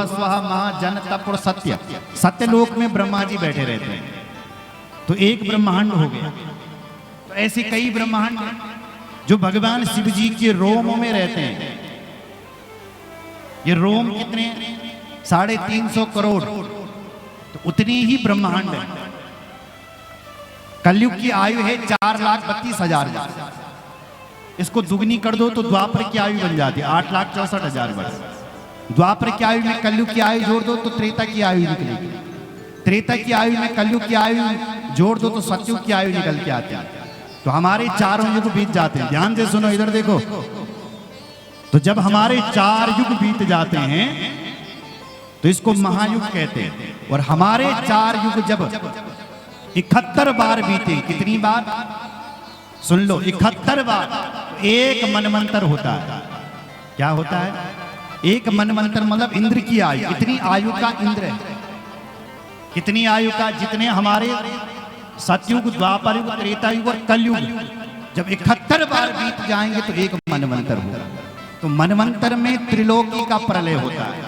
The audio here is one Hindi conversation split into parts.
स्वाहा महा जन तप और सत्य, सत्यलोक में ब्रह्मा जी बैठे रहते हैं, तो एक ब्रह्मांड हो गया। तो ऐसे कई ब्रह्मांड जो भगवान शिव जी के रोमों में रहते हैं। ये रोम कितने? 350 करोड़, तो उतनी ही ब्रह्मांड है। कलयुग की आयु है 4,32,000। इसको दुगनी कर दो तो द्वापर की आयु बन जाती है 8,64,000 वर्ष। द्वापर की आयु में कलयुग की आयु जोड़ दो तो त्रेता की आयु निकलेगी। त्रेता की आयु में कलयुग की आयु जोड़ दो तो सतयुग की आयु निकल के आती है। तो हमारे 4 युग बीत जाते हैं। ध्यान से सुनो, इधर देखो। तो जब हमारे 4 युग बीत जाते हैं तो इसको महायुग कहते हैं। और हमारे 4 युग जब 71 बार बीते, कितनी बार सुन लो, 71 बार, एक मनवंतर होता है। क्या होता है? एक मनवंतर मतलब इंद्र की आयु। इतनी आयु का इंद्र है। कितनी आयु का? जितने हमारे सतयुग, द्वापर युग, त्रेता युग और कलयुग जब 71 बार बीत जाएंगे तो एक मनवंतर होगा। तो मनवंतर में त्रिलोकी का प्रलय होता है।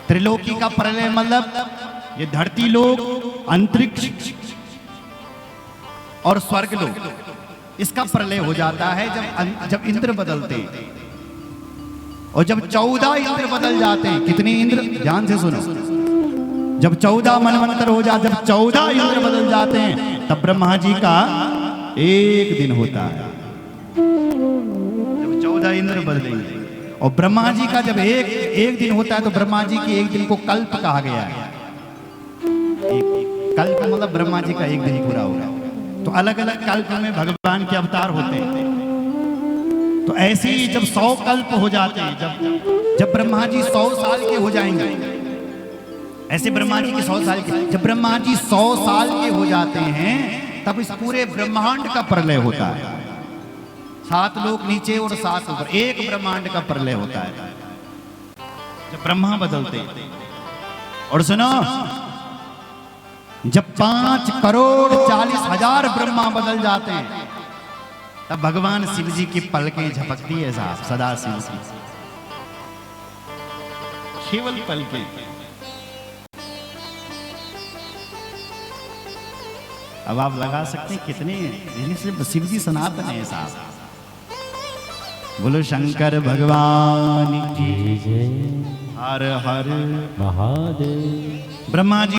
त्रिलोकी का प्रलय मतलब ये धरती लोक, अंतरिक्ष और स्वर्ग लोक, इसका प्रलय हो जाता है जब इंद्र बदलते हैं। और जब 14 इंद्र बदल जाते हैं, कितने इंद्र? ध्यान से सुनो। जब 14 मनवंतर हो जाते, जब 14 इंद्र बदल जाते हैं, तब ब्रह्मा जी का एक दिन होता है। जब 14 इंद्र बदलेंगे और ब्रह्मा जी का जब एक दिन होता है, तो ब्रह्मा जी के एक दिन को कल्प कहा गया है। कल्प मतलब ब्रह्मा जी का एक दिन पूरा होगा। तो अलग अलग कल्प में भगवान के अवतार होते हैं। तो ऐसे ही जब 100 कल्प हो जाते हैं, जब ब्रह्मा जी 100 साल के हो जाएंगे, ऐसे ब्रह्मा जी के 100 साल के, जब ब्रह्मा जी 100 साल के हो जाते हैं, तब इस पूरे ब्रह्मांड का प्रलय होता है। 7 लोक नीचे और 7 ऊपर, एक ब्रह्मांड का प्रलय होता है जब ब्रह्मा बदलते हैं। और सुनो, जब 5,40,00,000 ब्रह्मा बदल जाते हैं, तब भगवान शिव जी की पलकें झपकती है साहब, सदा शिव की केवल पलकें। अब आप लगा सकते हैं कितने सिर्फ शिव जी सनातन है साहब। बोलो शंकर भगवान की जय, हर हर महादेव। ब्रह्मा जी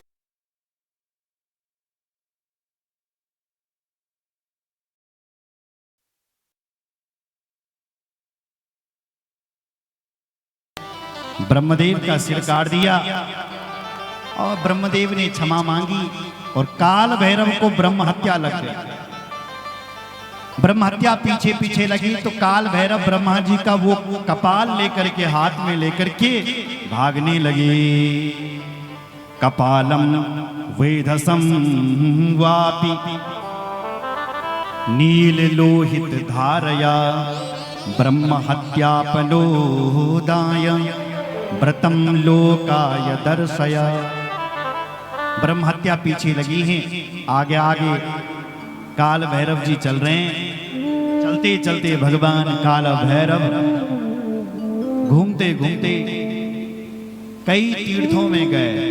ब्रह्मदेव का सिर काट दिया और ब्रह्मदेव ने क्षमा मांगी और काल भैरव को ब्रह्म हत्या लग गई। ब्रह्म हत्या पीछे पीछे लगी तो काल भैरव ब्रह्मा जी का वो कपाल लेकर के हाथ में लेकर के भागने लगे। कपालम वेधसम वापि नील लोहित धारया ब्रह्म हत्यापलोदाय व्रतम लोकाय दर्शया। ब्रह्म हत्या पीछे लगी है, आगे आगे काल भैरव जी चल रहे हैं। चलते चलते भगवान काल भैरव घूमते घूमते कई तीर्थों में गए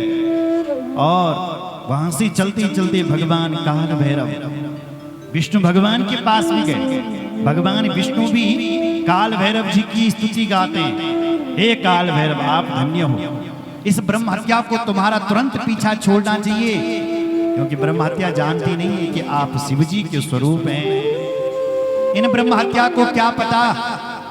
और वहां से चलते चलते भगवान काल भैरव विष्णु भगवान के पास भी गए। भगवान विष्णु भी काल भैरव जी की स्तुति गाते हैं। हे काल भैरव, आप धन्य हो। इस ब्रह्म हत्या को तुम्हारा तुरंत पीछा छोड़ना चाहिए, क्योंकि ब्रह्म हत्या जानती नहीं है कि आप शिव जी के स्वरूप हैं। इन ब्रह्म हत्या को क्या पता।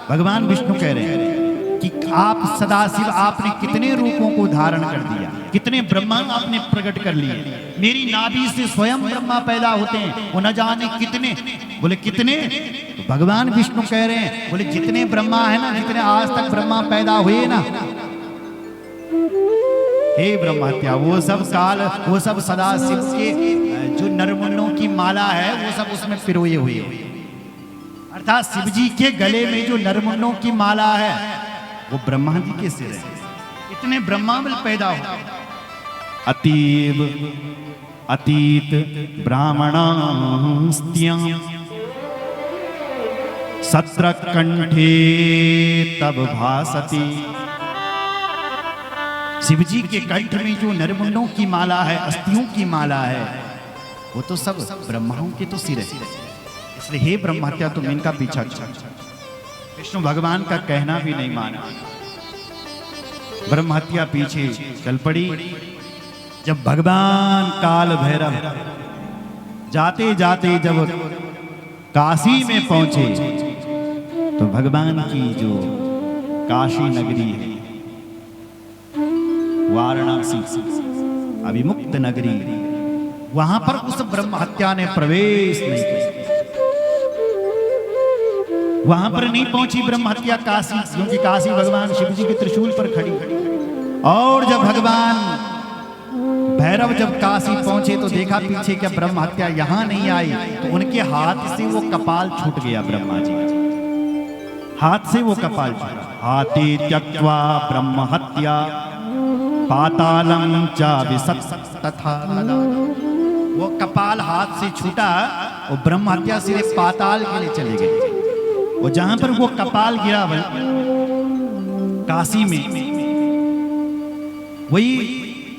भगवान विष्णु कह रहे हैं कि आप सदाशिव, आपने कितने रूपों को धारण कर दिया, कितने ब्रह्मा आपने प्रकट कर लिए। मेरी नाभि से स्वयं ब्रह्मा पैदा होते हैं, वो न जाने कितने। बोले कितने? तो भगवान विष्णु कह रहे हैं, बोले जितने ब्रह्मा है ना, जितने आज तक ब्रह्मा पैदा हुए ना, हे ब्रह्म हत्या, वो सब सदाशिव के जो नरमुन्नों की माला है, वो सब उसमें पिरोए हुए। अर्थात शिव जी के गले में जो नरमुन्नों की माला है, वो ब्रह्मा जी के सिर है। इतने ब्रह्मांड पैदा हो। अतीव अतीत ब्राह्मणास्त्यां सत्र कंठे तब भासति शिव जी के कंठ में जो नरमुंडों की माला है, अस्थियों की माला है, वो तो सब ब्रह्माओं के तो सिर है। इसलिए हे ब्रह्म हत्या तुम इनका पीछा छोड़। विष्णु भगवान का कहना भी नहीं माना, ब्रह्म हत्या पीछे चल पड़ी। जब भगवान काल भैरव जाते जाते जब काशी में पहुंचे, तो भगवान की जो काशी नगरी है, वाराणसी अभिमुक्त नगरी, वहां पर उस ब्रह्म हत्या ने प्रवेश नहीं किया। वहां पर नहीं पहुंची ब्रह्म हत्या काशी, क्योंकि काशी भगवान शिव जी के त्रिशूल पर खड़ी। और जब भगवान भैरव जब काशी पहुंचे तो देखा पीछे क्या ब्रह्म हत्या यहां नहीं आई, तो उनके हाथ से वो कपाल छूट गया। ब्रह्मा जी हाथ से वो कपाल छूटा। हाथे त्यक्त्वा ब्रह्म हत्या पातालम च विसत् तथा। वो कपाल हाथ से छूटा और ब्रह्म हत्या सीधे पाताल के लिए चले गए। और जहां पर वो कपाल गिरा काशी में, वही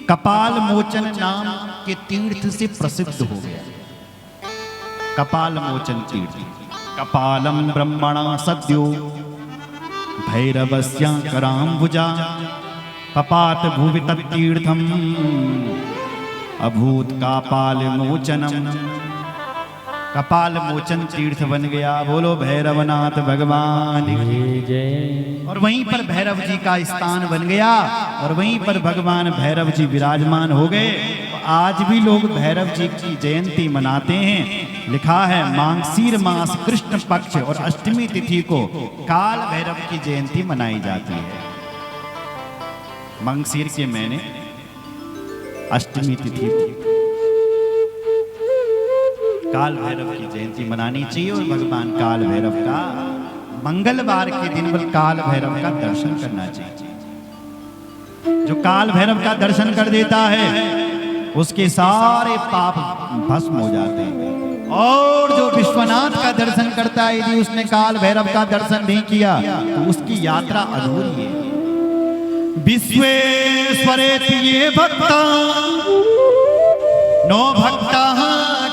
कपाल मोचन नाम के तीर्थ से प्रसिद्ध हो गया। कपाल मोचन तीर्थ। कपालम ब्रह्मणा सद्यो भैरवस्याकराम्बुजा पपात भुवि तत्तीर्थम अभूत कपाल मोचनम। कपाल मोचन तीर्थ बन गया। बोलो भैरवनाथ भगवान की जय। और वहीं पर भैरव जी का स्थान बन गया और वहीं पर भगवान भैरव जी विराजमान हो गए। आज भी लोग भैरव जी की जयंती मनाते हैं। लिखा है मांगशीर मास कृष्ण पक्ष और अष्टमी तिथि को काल भैरव की जयंती मनाई जाती है। मांगशीर के महीने अष्टमी तिथि काल भैरव की जयंती मनानी चाहिए। और भगवान काल भैरव का मंगलवार के दिन पर काल भैरव का दर्शन करना चाहिए। जो काल भैरव का दर्शन कर देता है उसके सारे पाप भस्म हो जाते हैं। और जो विश्वनाथ का दर्शन करता है, यदि उसने काल भैरव का दर्शन नहीं किया तो उसकी यात्रा अधूरी है। विश्वेश्वरेति ये भक्ता नो भक्ता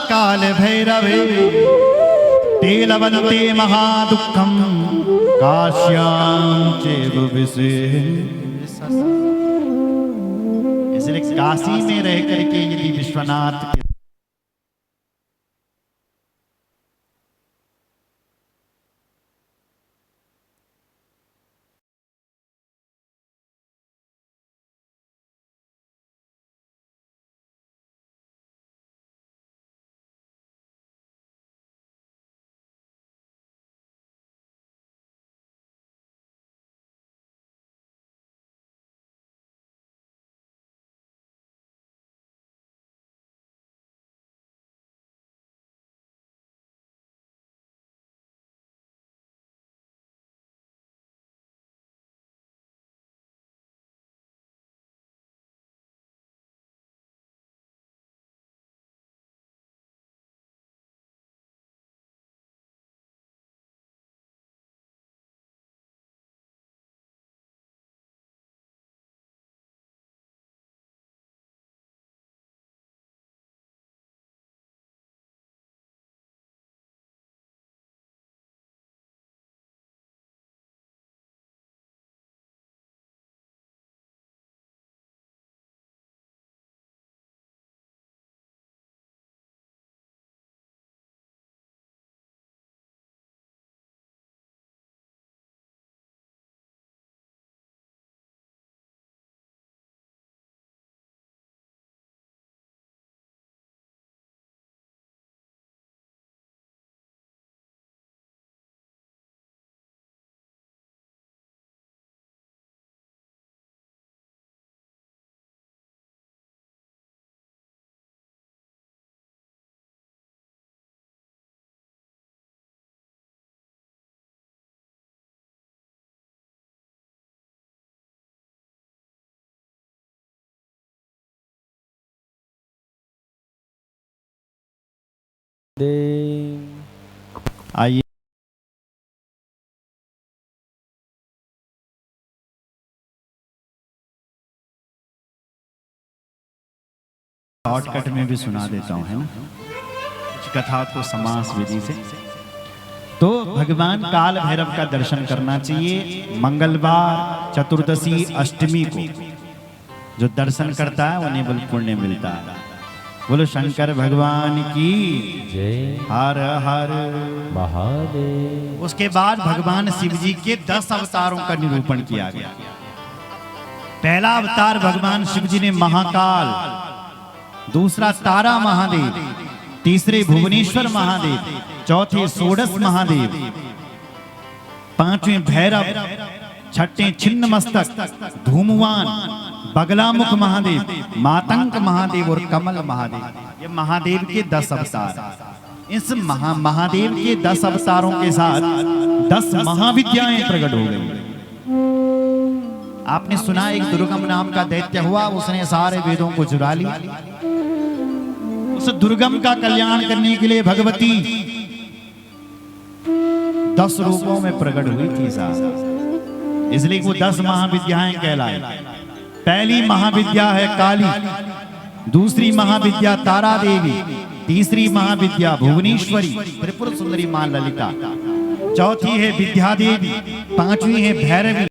काल भैरवे ते लभन्ते महादुःखम काश्यां चैव विशेषतः। इसलिए काशी में रह करके यदि विश्वनाथ आइए शॉर्टकट में भी सुना देता हूँ, है ना, कुछ कथा को समास विधि से। तो भगवान काल भैरव का दर्शन करना चाहिए। मंगलवार, चतुर्दशी, अष्टमी को जो दर्शन करता है उन्हें बल पुण्य मिलता है। बोलो शंकर भगवान की जय। हर हर महादेव। उसके बाद भगवान शिव जी के 10 अवतारों का निरूपण किया गया। पहला अवतार भगवान शिव जी ने महाकाल, दूसरा तारा महादेव, तीसरे भुवनेश्वर महादेव, चौथे षोडश महादेव, पांचवें भैरव, छठे छिन्न मस्तक, धूमवान, बगलामुख महादेव, मातंग महादेव और कमल महादेव। ये महादेव के 10 अवतार। इस महादेव के 10 अवतारों के साथ 10 महाविद्याएं प्रकट हो गई। आपने सुना एक दुर्गम नाम का दैत्य हुआ, उसने सारे वेदों को चुरा लिया। उस दुर्गम का कल्याण करने के लिए भगवती 10 रूपों में प्रकट हुई थी साहब, इसलिए वो 10 महाविद्याएं कहलाई। पहली महाविद्या है काली, दूसरी महाविद्या तारा देवी, तीसरी महाविद्या भुवनेश्वरी त्रिपुर सुंदरी मां ललिता, चौथी है विद्या देवी, पांचवी है भैरवी,